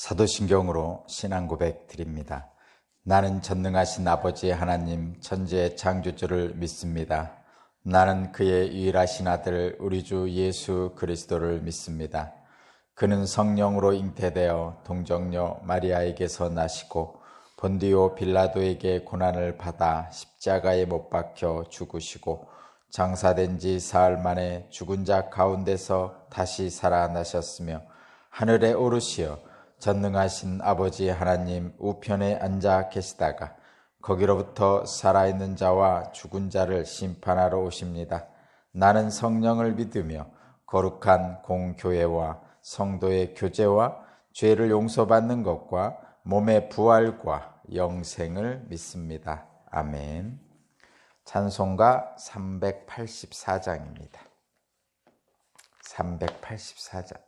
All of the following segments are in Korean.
사도신경으로 신앙고백 드립니다. 나는 전능하신 아버지 하나님 천지의 창조주를 믿습니다. 나는 그의 유일하신 아들 우리 주 예수 그리스도를 믿습니다. 그는 성령으로 잉태되어 동정녀 마리아에게서 나시고 본디오 빌라도에게 고난을 받아 십자가에 못 박혀 죽으시고 장사된 지 사흘 만에 죽은 자 가운데서 다시 살아나셨으며 하늘에 오르시어 전능하신 아버지 하나님 우편에 앉아 계시다가 거기로부터 살아있는 자와 죽은 자를 심판하러 오십니다. 나는 성령을 믿으며 거룩한 공교회와 성도의 교제와 죄를 용서받는 것과 몸의 부활과 영생을 믿습니다. 아멘. 찬송가 384장입니다. 384장.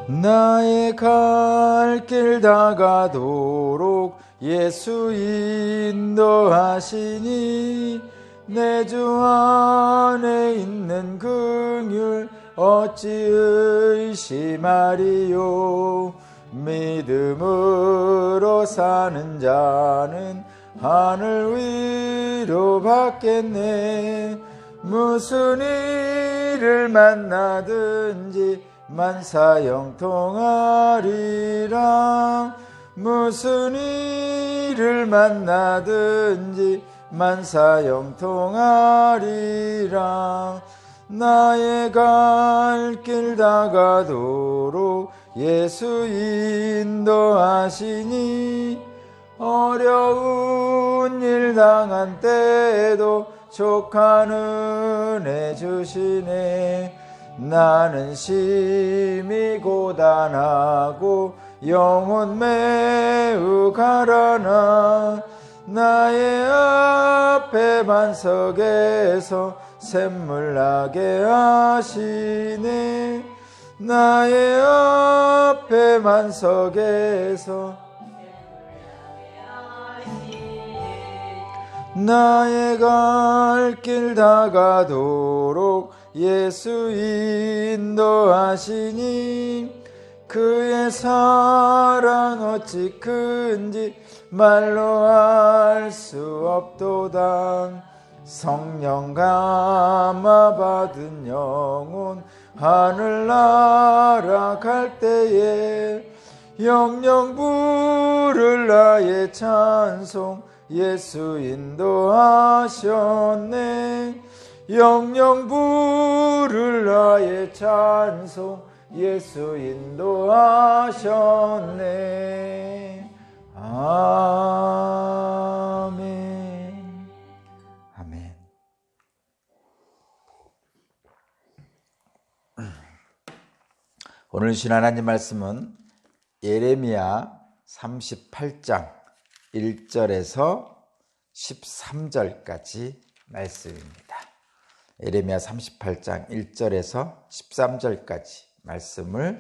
나의 갈 길 다가도록 예수 인도하시니 내 주 안에 있는 긍휼 어찌 의심하리요. 믿음으로 사는 자는 하늘 위로 받겠네. 무슨 일을 만나든지 만사형통하리라. 무슨 일을 만나든지 만사형통하리라. 나의 갈 길 다가도록 예수 인도하시니 어려운 일 당한 때에도 족한 은혜 주시네. 나는 심히 고단하고 영혼 매우 가라나. 나의 앞에 반석에서 샘물 나게 하시네. 나의 앞에 반석에서 나의 갈 길 다가도록 예수 인도하시니 그의 사랑 어찌 큰지 말로 알 수 없도다. 성령 감화 받은 영혼 하늘 날아갈 때에 영영 부를 나의 찬송 예수 인도하셨네. 영영 부를 나의 찬송 예수 인도하셨네. 아멘. 아멘. 오늘 주신 하나님 말씀은 예레미야 38장 1절에서 13절까지 말씀입니다. 예레미야 38장 1절에서 13절까지 말씀을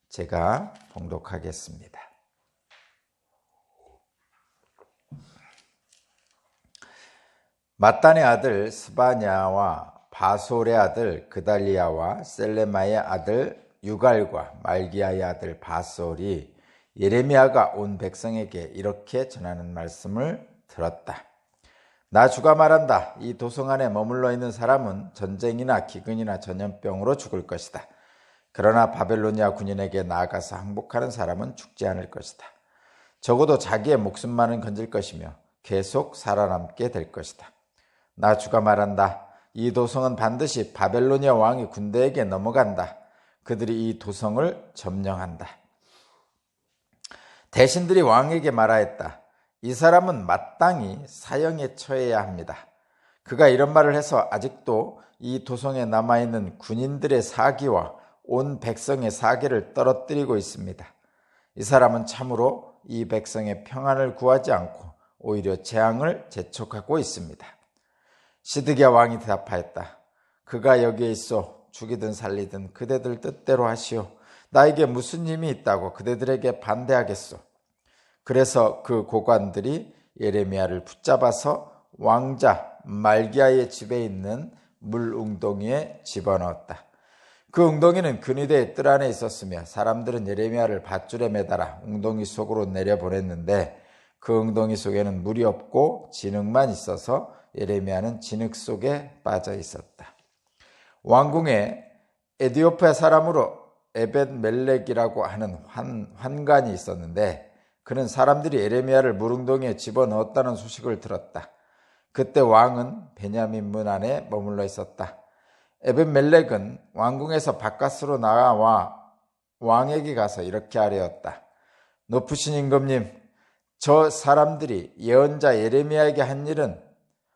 제가 봉독하겠습니다. mat단의 아들 스바냐와 바솔의 아들 그달리야와 셀레마의 아들 유갈과 말기야의 아들 바솔이 예레미야가 온 백성에게 이렇게 전하는 말씀을 들었다. 나 주가 말한다. 이 도성 안에 머물러 있는 사람은 전쟁이나 기근이나 전염병으로 죽을 것이다. 그러나 바벨로니아 군인에게 나아가서 항복하는 사람은 죽지 않을 것이다. 적어도 자기의 목숨만은 건질 것이며 계속 살아남게 될 것이다. 나 주가 말한다. 이 도성은 반드시 바벨로니아 왕의 군대에게 넘어간다. 그들이 이 도성을 점령한다. 대신들이 왕에게 말하였다. 이 사람은 마땅히 사형에 처해야 합니다. 그가 이런 말을 해서 아직도 이 도성에 남아있는 군인들의 사기와 온 백성의 사기를 떨어뜨리고 있습니다. 이 사람은 참으로 이 백성의 평안을 구하지 않고 오히려 재앙을 재촉하고 있습니다. 시드기야 왕이 대답하였다. 그가 여기에 있어 죽이든 살리든 그대들 뜻대로 하시오. 나에게 무슨 힘이 있다고 그대들에게 반대하겠소. 그래서 그 고관들이 예레미야를 붙잡아서 왕자 말기야의 집에 있는 물 웅덩이에 집어넣었다. 그 웅덩이는 근위대의 뜰 안에 있었으며 사람들은 예레미야를 밧줄에 매달아 웅덩이 속으로 내려보냈는데 그 웅덩이 속에는 물이 없고 진흙만 있어서 예레미야는 진흙 속에 빠져 있었다. 왕궁에 에디오피아 사람으로 에벳멜렉이라고 하는 환관이 있었는데 그는 사람들이 예레미야를 물웅덩이에 집어넣었다는 소식을 들었다. 그때 왕은 베냐민 문 안에 머물러 있었다. 에벳멜렉은 왕궁에서 바깥으로 나와 왕에게 가서 이렇게 아뢰었다. 높으신 임금님, 저 사람들이 예언자 예레미야에게 한 일은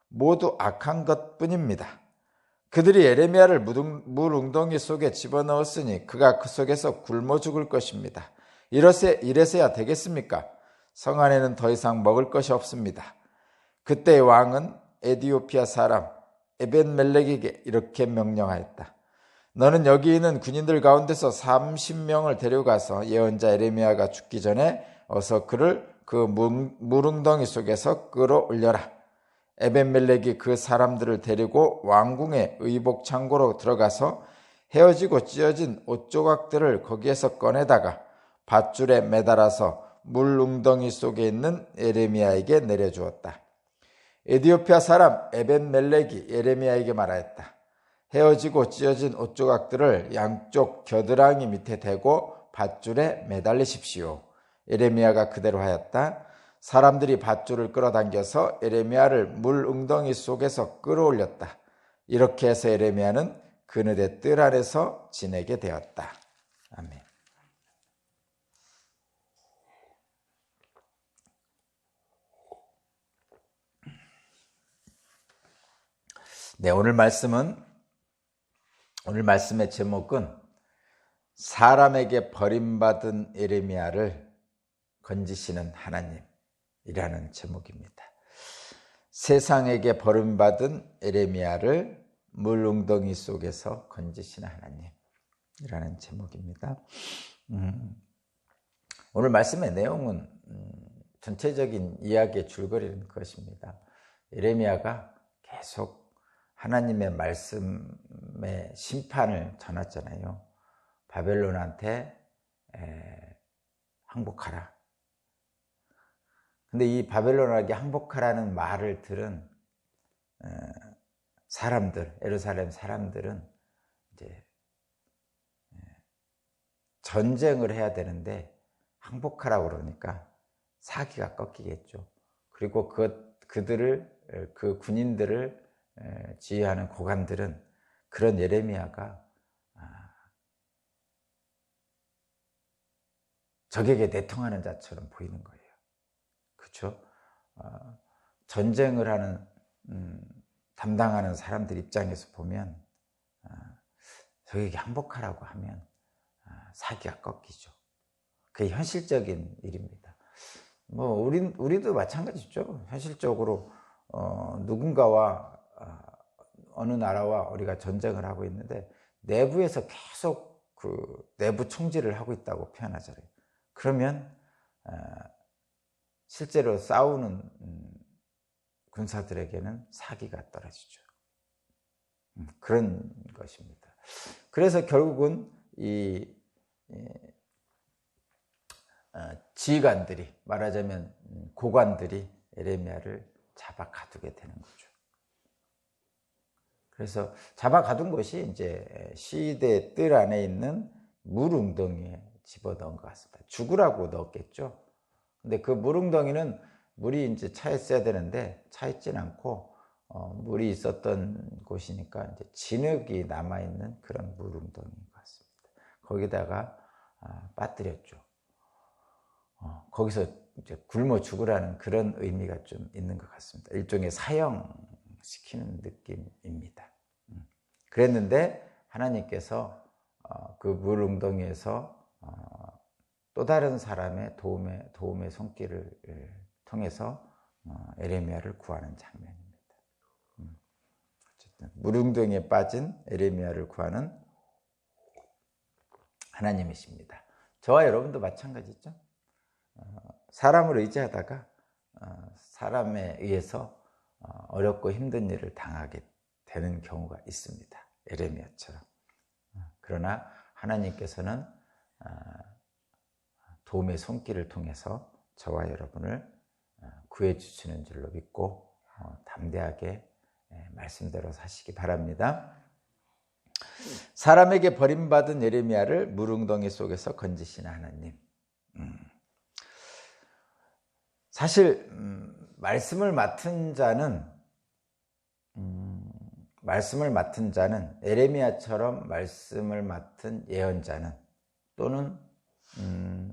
모두 악한 것뿐입니다. 그들이 예레미야를 물 웅덩이 속에 집어넣었으니 그가 그 속에서 굶어 죽을 것입니다. 이래서야 되겠습니까? 성 안에는 더 이상 먹을 것이 없습니다. 그때 왕은 에디오피아 사람 에벳멜렉에게 이렇게 명령하였다. 너는 여기 있는 군인들 가운데서 30명을 데려가서 예언자 예레미야가 죽기 전에 어서 그를 그 물웅덩이 속에서 끌어올려라. 에벳멜렉이 그 사람들을 데리고 왕궁의 의복 창고로 들어가서 헤어지고 찢어진 옷 조각들을 거기에서 꺼내다가 밧줄에 매달아서 물웅덩이 속에 있는 예레미야에게 내려주었다. 에디오피아 사람 에벳멜렉이 예레미야에게 말하였다. 헤어지고 찢어진 옷 조각들을 양쪽 겨드랑이 밑에 대고 밧줄에 매달리십시오. 예레미야가 그대로 하였다. 사람들이 밧줄을 끌어당겨서 예레미야를 물 웅덩이 속에서 끌어올렸다. 이렇게 해서 예레미야는 그늘의 뜰 아래서 지내게 되었다. 아멘. 네, 오늘 말씀의 제목은 사람에게 버림받은 예레미야를 건지시는 하나님이라는 제목입니다. 세상에게 버림받은 예레미야를 물 웅덩이 속에서 건지시는 하나님이라는 제목입니다. 오늘 말씀의 내용은 전체적인 이야기의 줄거리는 그것입니다. 예레미야가 계속 하나님의 말씀의 심판을 전했잖아요. 바벨론한테 항복하라. 근데 이 바벨론에게 항복하라는 말을 들은 사람들, 예루살렘 사람들은 이제 전쟁을 해야 되는데 항복하라고 그러니까 사기가 꺾이겠죠. 그리고 그 군인들을 지휘하는 고관들은 그런 예레미야가 적에게 내통하는 자처럼 보이는 거예요. 그렇죠? 전쟁을 하는 담당하는 사람들 입장에서 보면 적에게 항복하라고 하면 사기가 꺾이죠. 그게 현실적인 일입니다. 우리도 마찬가지죠. 현실적으로 누군가와 어느 나라와 우리가 전쟁을 하고 있는데 내부에서 계속 그 내부 총질을 하고 있다고 표현하잖아요. 그러면 실제로 싸우는 군사들에게는 사기가 떨어지죠. 그런 것입니다. 그래서 결국은 이 지휘관들이, 말하자면 고관들이 예레미야를 잡아 가두게 되는 거죠. 그래서 잡아 가둔 것이 이제 시대의 뜰 안에 있는 물 웅덩이에 집어넣은 것 같습니다. 죽으라고 넣었겠죠. 근데 그 물 웅덩이는 물이 이제 차 있어야 되는데 차 있진 않고 물이 있었던 곳이니까 이제 진흙이 남아 있는 그런 물 웅덩이인 것 같습니다. 거기다가 빠뜨렸죠. 거기서 이제 굶어 죽으라는 그런 의미가 좀 있는 것 같습니다. 일종의 사형시키는 느낌입니다. 그랬는데 하나님께서 그 물 웅덩이에서 또 다른 사람의 도움의 손길을 통해서 예레미야를 구하는 장면입니다. 어쨌든 물 웅덩이에 빠진 예레미야를 구하는 하나님이십니다. 저와 여러분도 마찬가지죠. 사람을 의지하다가 사람에 의해서 어렵고 힘든 일을 당하게 되는 경우가 있습니다. 예레미야처럼. 그러나 하나님께서는 도움의 손길을 통해서 저와 여러분을 구해 주시는 줄로 믿고 담대하게 말씀대로 사시기 바랍니다. 사람에게 버림받은 예레미야를 물웅덩이 속에서 건지시는 하나님. 사실 말씀을 맡은 자는 예레미야처럼 말씀을 맡은 예언자는 또는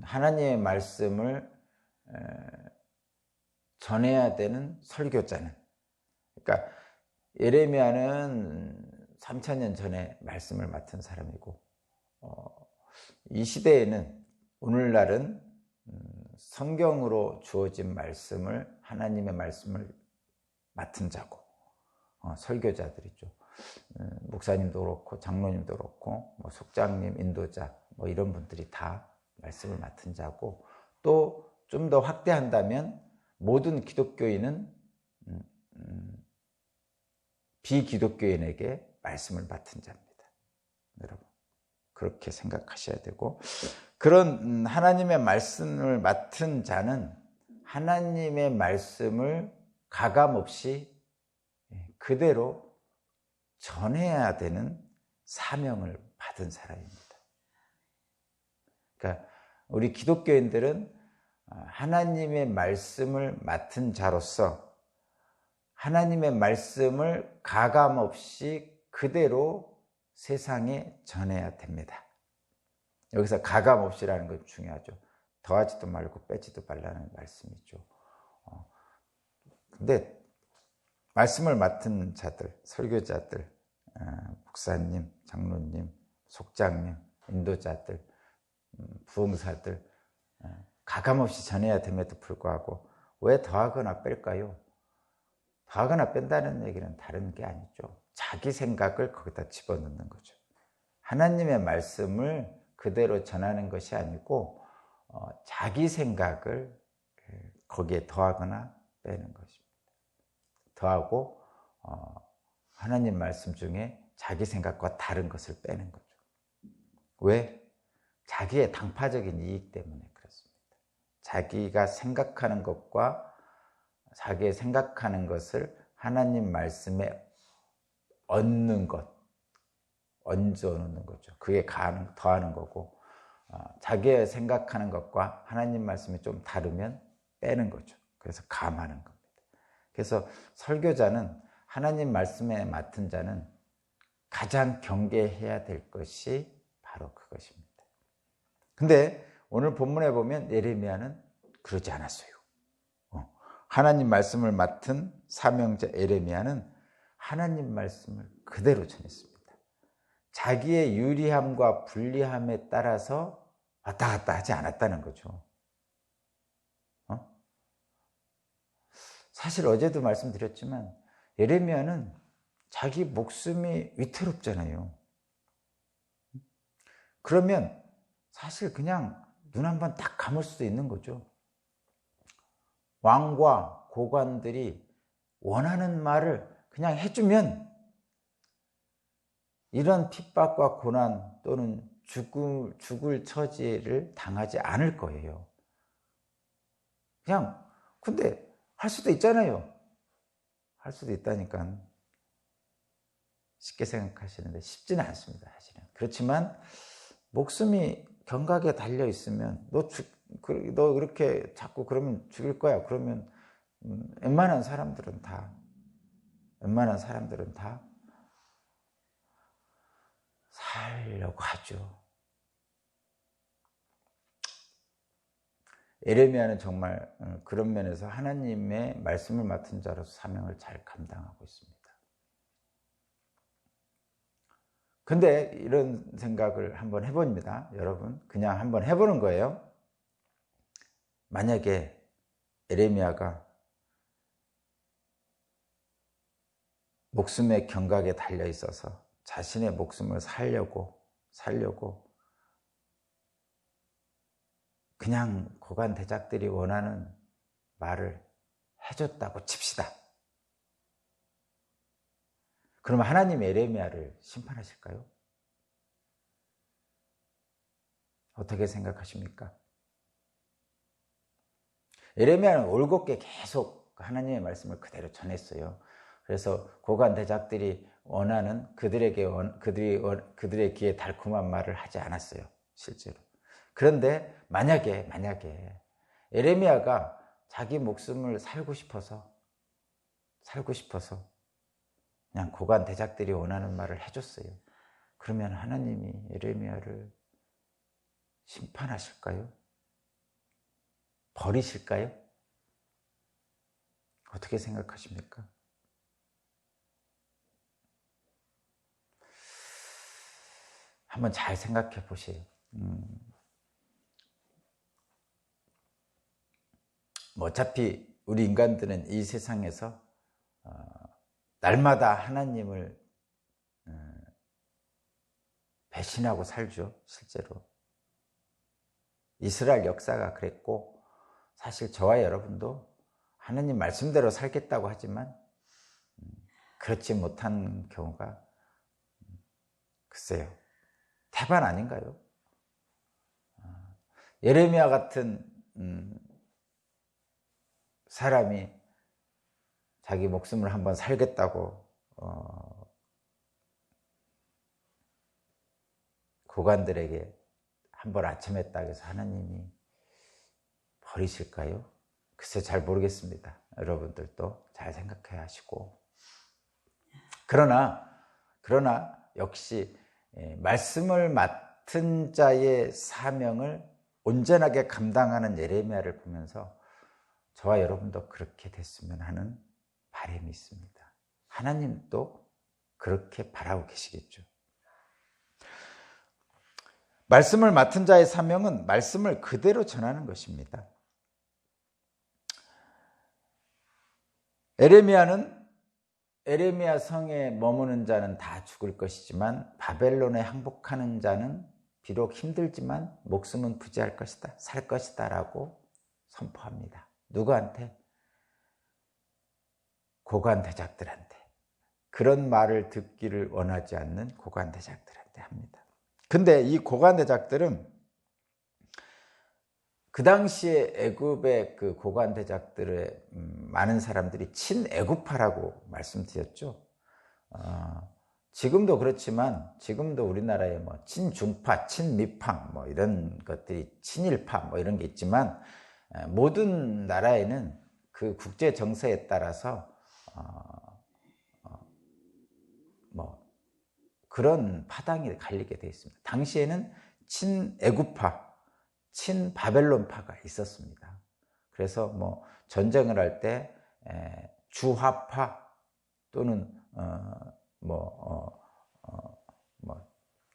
하나님의 말씀을 전해야 되는 설교자는, 그러니까 예레미야는 3000년 전에 말씀을 맡은 사람이고 이 시대에는 오늘날은 성경으로 주어진 말씀을, 하나님의 말씀을 맡은 자고 설교자들이죠. 목사님도 그렇고 장로님도 그렇고 속장님, 인도자 이런 분들이 다 말씀을 맡은 자고, 또 좀 더 확대한다면 모든 기독교인은 비기독교인에게 말씀을 맡은 자입니다. 여러분 그렇게 생각하셔야 되고, 그런 하나님의 말씀을 맡은 자는 하나님의 말씀을 가감없이 그대로 전해야 되는 사명을 받은 사람입니다. 그러니까 우리 기독교인들은 하나님의 말씀을 맡은 자로서 하나님의 말씀을 가감없이 그대로 세상에 전해야 됩니다. 여기서 가감없이라는 건 중요하죠. 더하지도 말고 빼지도 말라는 말씀이죠. 근데 말씀을 맡은 자들, 설교자들, 목사님, 장로님, 속장님, 인도자들, 부흥사들 가감없이 전해야 됨에도 불구하고 왜 더하거나 뺄까요? 더하거나 뺀다는 얘기는 다른 게 아니죠. 자기 생각을 거기다 집어넣는 거죠. 하나님의 말씀을 그대로 전하는 것이 아니고 자기 생각을 거기에 더하거나 빼는 것입니다. 더하고 하나님 말씀 중에 자기 생각과 다른 것을 빼는 거죠. 왜? 자기의 당파적인 이익 때문에 그렇습니다. 자기가 생각하는 것과 자기의 생각하는 것을 하나님 말씀에 얹는 것, 얹어 놓는 거죠. 그게 더하는 거고, 자기의 생각하는 것과 하나님 말씀이 좀 다르면 빼는 거죠. 그래서 감하는 겁니다. 그래서 설교자는, 하나님 말씀에 맡은 자는 가장 경계해야 될 것이 바로 그것입니다. 근데 오늘 본문에 보면 예레미야는 그러지 않았어요. 하나님 말씀을 맡은 사명자 예레미야는 하나님 말씀을 그대로 전했습니다. 자기의 유리함과 불리함에 따라서 왔다 갔다 하지 않았다는 거죠. 사실 어제도 말씀드렸지만 예레미야는 자기 목숨이 위태롭잖아요. 그러면 사실 그냥 눈 한번 딱 감을 수도 있는 거죠. 왕과 고관들이 원하는 말을 그냥 해주면 이런 핍박과 고난 또는 죽을 처지를 당하지 않을 거예요. 그냥 근데 할 수도 있잖아요. 할 수도 있다니까 쉽게 생각하시는데 쉽지는 않습니다. 사실은. 그렇지만 목숨이 경각에 달려 있으면 너 그렇게 자꾸 그러면 죽일 거야. 그러면 웬만한 사람들은 다 살려고 하죠. 예레미야는 정말 그런 면에서 하나님의 말씀을 맡은 자로서 사명을 잘 감당하고 있습니다. 근데 이런 생각을 한번 해봅니다. 여러분 그냥 한번 해보는 거예요. 만약에 예레미야가 목숨의 경각에 달려 있어서 자신의 목숨을 살려고 그냥 고관 대작들이 원하는 말을 해줬다고 칩시다. 그러면 하나님이 에레미야를 심판하실까요? 어떻게 생각하십니까? 에레미야는 올곧게 계속 하나님의 말씀을 그대로 전했어요. 그래서 고관 대작들이 원하는 그들의 귀에 달콤한 말을 하지 않았어요, 실제로. 그런데 만약에 에레미야가 자기 목숨을 살고 싶어서 그냥 고관 대작들이 원하는 말을 해줬어요. 그러면 하나님이 에레미야를 심판하실까요? 버리실까요? 어떻게 생각하십니까? 한번 잘 생각해 보세요. 어차피 우리 인간들은 이 세상에서 날마다 하나님을 배신하고 살죠, 실제로. 이스라엘 역사가 그랬고, 사실 저와 여러분도 하나님 말씀대로 살겠다고 하지만 그렇지 못한 경우가 글쎄요, 태반 아닌가요? 예레미야 같은 사람이 자기 목숨을 한번 살겠다고 고관들에게 한번 아첨했다 해서 하나님이 버리실까요? 글쎄 잘 모르겠습니다. 여러분들도 잘 생각해야 하시고. 그러나 역시 말씀을 맡은 자의 사명을 온전하게 감당하는 예레미야를 보면서 저와 여러분도 그렇게 됐으면 하는 바람이 있습니다. 하나님도 그렇게 바라고 계시겠죠. 말씀을 맡은 자의 사명은 말씀을 그대로 전하는 것입니다. 에레미야 성에 머무는 자는 다 죽을 것이지만 바벨론에 항복하는 자는 비록 힘들지만 목숨은 부지할 것이다, 살 것이다 라고 선포합니다. 누구한테? 고관 대작들한테. 그런 말을 듣기를 원하지 않는 고관 대작들한테 합니다. 근데 이 고관 대작들은 그 당시에 애굽의 그 고관 대작들의 많은 사람들이 친애굽파라고 말씀드렸죠. 지금도 그렇지만 지금도 우리나라에 뭐 친중파, 친미파 뭐 이런 것들이 친일파 뭐 이런 게 있지만 모든 나라에는 그 국제 정세에 따라서 뭐 그런 파당이 갈리게 되어 있습니다. 당시에는 친애굽파, 친바벨론파가 있었습니다. 그래서 뭐 전쟁을 할 때 주화파 또는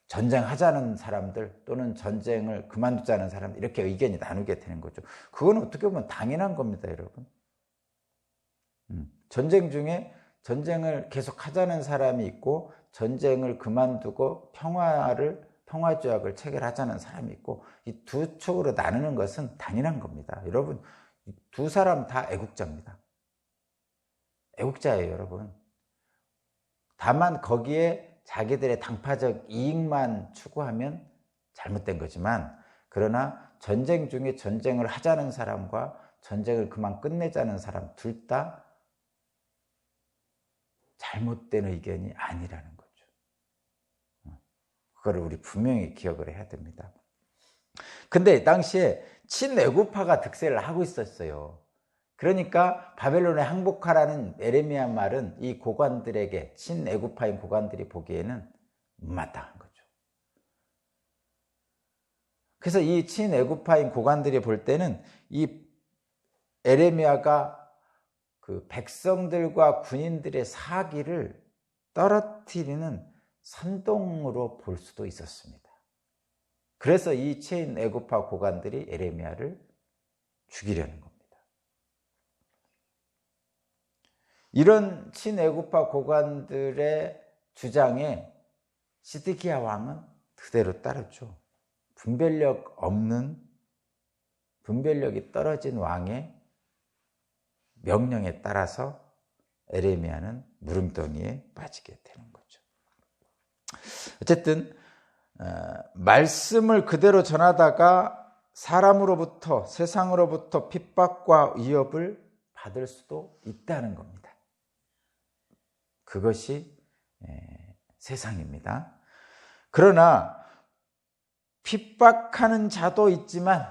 전쟁하자는 사람들 또는 전쟁을 그만두자는 사람들 이렇게 의견이 나누게 되는 거죠. 그건 어떻게 보면 당연한 겁니다, 여러분. 전쟁 중에 전쟁을 계속 하자는 사람이 있고 전쟁을 그만두고 평화조약을 체결하자는 사람이 있고 이 두 쪽으로 나누는 것은 당연한 겁니다. 여러분, 두 사람 다 애국자입니다. 애국자예요, 여러분. 다만 거기에 자기들의 당파적 이익만 추구하면 잘못된 거지만, 그러나 전쟁 중에 전쟁을 하자는 사람과 전쟁을 그만 끝내자는 사람 둘 다 잘못된 의견이 아니라는 거죠. 그걸 우리 분명히 기억을 해야 됩니다. 근데 당시에 친애굽파가 득세를 하고 있었어요. 그러니까 바벨론에 항복하라는 예레미야 말은 이 고관들에게, 친애굽파인 고관들이 보기에는 못마땅한 거죠. 그래서 이 친애굽파인 고관들이 볼 때는 이 예레미야가 그 백성들과 군인들의 사기를 떨어뜨리는 선동으로 볼 수도 있었습니다. 그래서 이 친애굽파 고관들이 예레미야를 죽이려는 겁니다. 이런 친애굽파 고관들의 주장에 시드기야 왕은 그대로 따랐죠. 분별력 없는 분별력이 떨어진 왕의 명령에 따라서 에레미야는 무릉덩이에 빠지게 되는 거죠. 어쨌든 말씀을 그대로 전하다가 사람으로부터, 세상으로부터 핍박과 위협을 받을 수도 있다는 겁니다. 그것이 세상입니다. 그러나 핍박하는 자도 있지만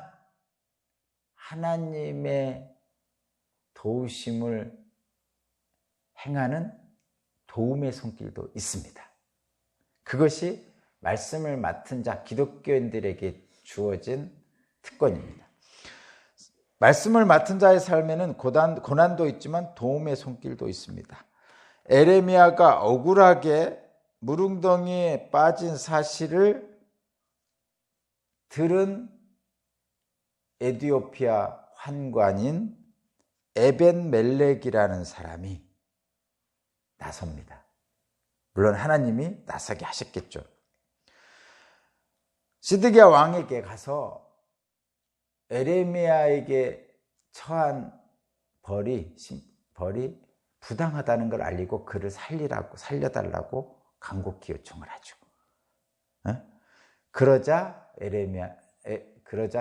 하나님의 도우심을 행하는 도움의 손길도 있습니다. 그것이 말씀을 맡은 자, 기독교인들에게 주어진 특권입니다. 말씀을 맡은 자의 삶에는 고난도 있지만 도움의 손길도 있습니다. 에레미야가 억울하게 무릉덩이에 빠진 사실을 들은 에티오피아 환관인 에벤멜렉이라는 사람이 나섭니다. 물론 하나님이 나서게 하셨겠죠. 시드기야 왕에게 가서 에레미야에게 처한 벌이 부당하다는 걸 알리고 그를 살려달라고 간곡히 요청을 하죠. 그러자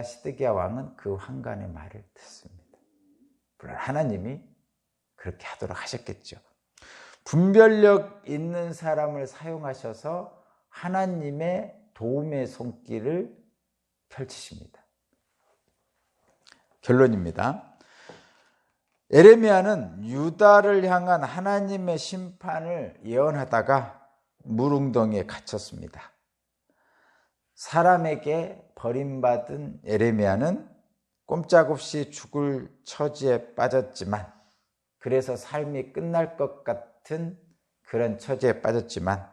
시드기야 왕은 그 환관의 말을 듣습니다. 물론 하나님이 그렇게 하도록 하셨겠죠. 분별력 있는 사람을 사용하셔서 하나님의 도움의 손길을 펼치십니다. 결론입니다. 에레미야는 유다를 향한 하나님의 심판을 예언하다가 무릉덩이에 갇혔습니다. 사람에게 버림받은 에레미야는 꼼짝없이 죽을 처지에 빠졌지만, 그래서 삶이 끝날 것 같은 그런 처지에 빠졌지만,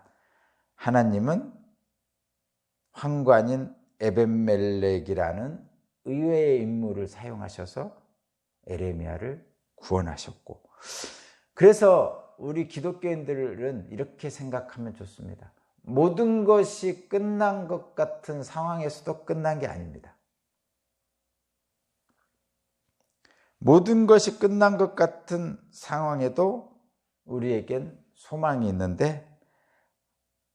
하나님은 환관인 에벤멜렉이라는 의외의 인물을 사용하셔서 에레미야를 구원하셨고, 그래서 우리 기독교인들은 이렇게 생각하면 좋습니다. 모든 것이 끝난 것 같은 상황에서도 끝난 게 아닙니다. 모든 것이 끝난 것 같은 상황에도 우리에겐 소망이 있는데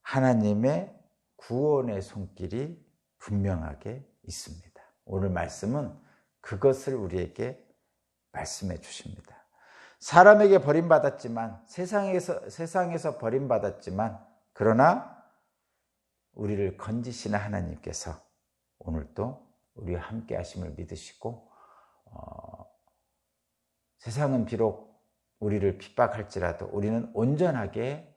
하나님의 구원의 손길이 분명하게 있습니다. 오늘 말씀은 그것을 우리에게 말씀해 주십니다. 사람에게 버림받았지만, 세상에서 버림받았지만, 그러나 우리를 건지시는 하나님께서 오늘도 우리와 함께 하심을 믿으시고, 세상은 비록 우리를 핍박할지라도 우리는 온전하게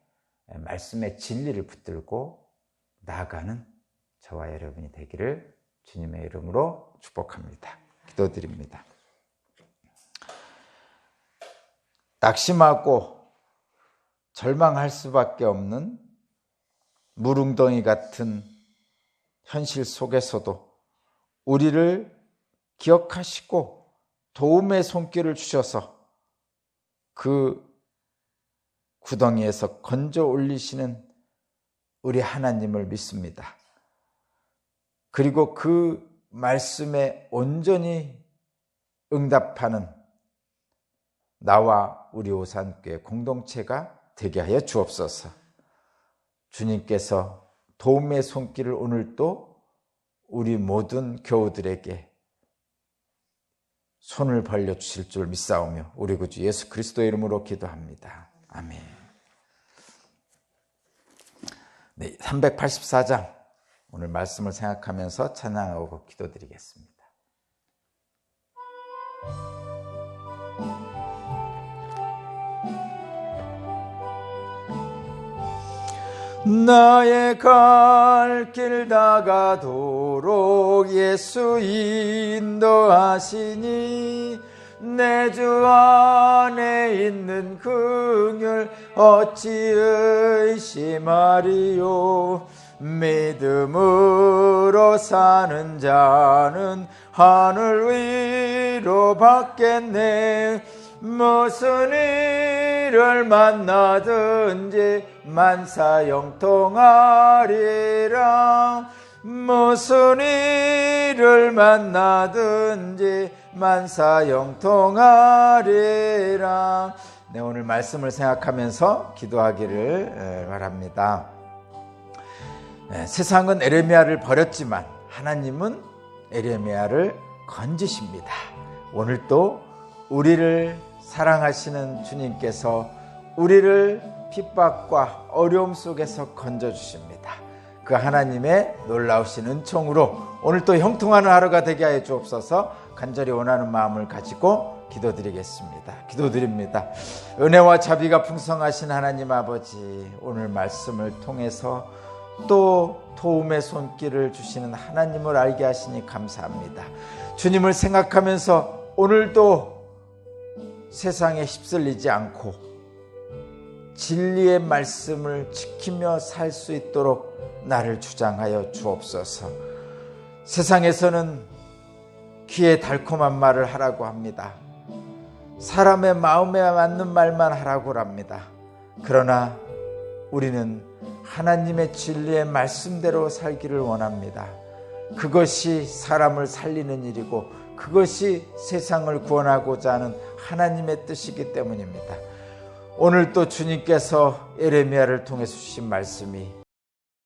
말씀의 진리를 붙들고 나아가는 저와 여러분이 되기를 주님의 이름으로 축복합니다. 기도드립니다. 낙심하고 절망할 수밖에 없는 무릉덩이 같은 현실 속에서도 우리를 기억하시고 도움의 손길을 주셔서 그 구덩이에서 건져 올리시는 우리 하나님을 믿습니다. 그리고 그 말씀에 온전히 응답하는 나와 우리 오산교회 공동체가 되게 하여 주옵소서. 주님께서 도움의 손길을 오늘도 우리 모든 교우들에게 손을 벌려 주실 줄 믿사오며 우리 구주 예수 그리스도의 이름으로 기도합니다. 아멘. 네, 384장 오늘 말씀을 생각하면서 찬양하고 기도드리겠습니다. 나의 갈 길 다가도록 예수 인도하시니 내 주 안에 있는 긍휼 어찌 의심하리요. 믿음으로 사는 자는 하늘 위로 받겠네. 무슨 일을 만나든지 만사형통하리라. 무슨 일을 만나든지 만사형통하리라. 네, 오늘 말씀을 생각하면서 기도하기를 바랍니다. 세상은 에레미야를 버렸지만 하나님은 에레미야를 건지십니다. 오늘 또 우리를 사랑하시는 주님께서 우리를 핍박과 어려움 속에서 건져주십니다. 그 하나님의 놀라우신 은총으로 오늘 또 형통하는 하루가 되게 하여 주옵소서. 간절히 원하는 마음을 가지고 기도드립니다. 은혜와 자비가 풍성하신 하나님 아버지, 오늘 말씀을 통해서 또 도움의 손길을 주시는 하나님을 알게 하시니 감사합니다. 주님을 생각하면서 오늘도 세상에 휩쓸리지 않고 진리의 말씀을 지키며 살 수 있도록 나를 주장하여 주옵소서. 세상에서는 귀에 달콤한 말을 하라고 합니다. 사람의 마음에 맞는 말만 하라고 합니다. 그러나 우리는 하나님의 진리의 말씀대로 살기를 원합니다. 그것이 사람을 살리는 일이고 그것이 세상을 구원하고자 하는 하나님의 뜻이기 때문입니다. 오늘 또 주님께서 에레미야를 통해서 주신 말씀이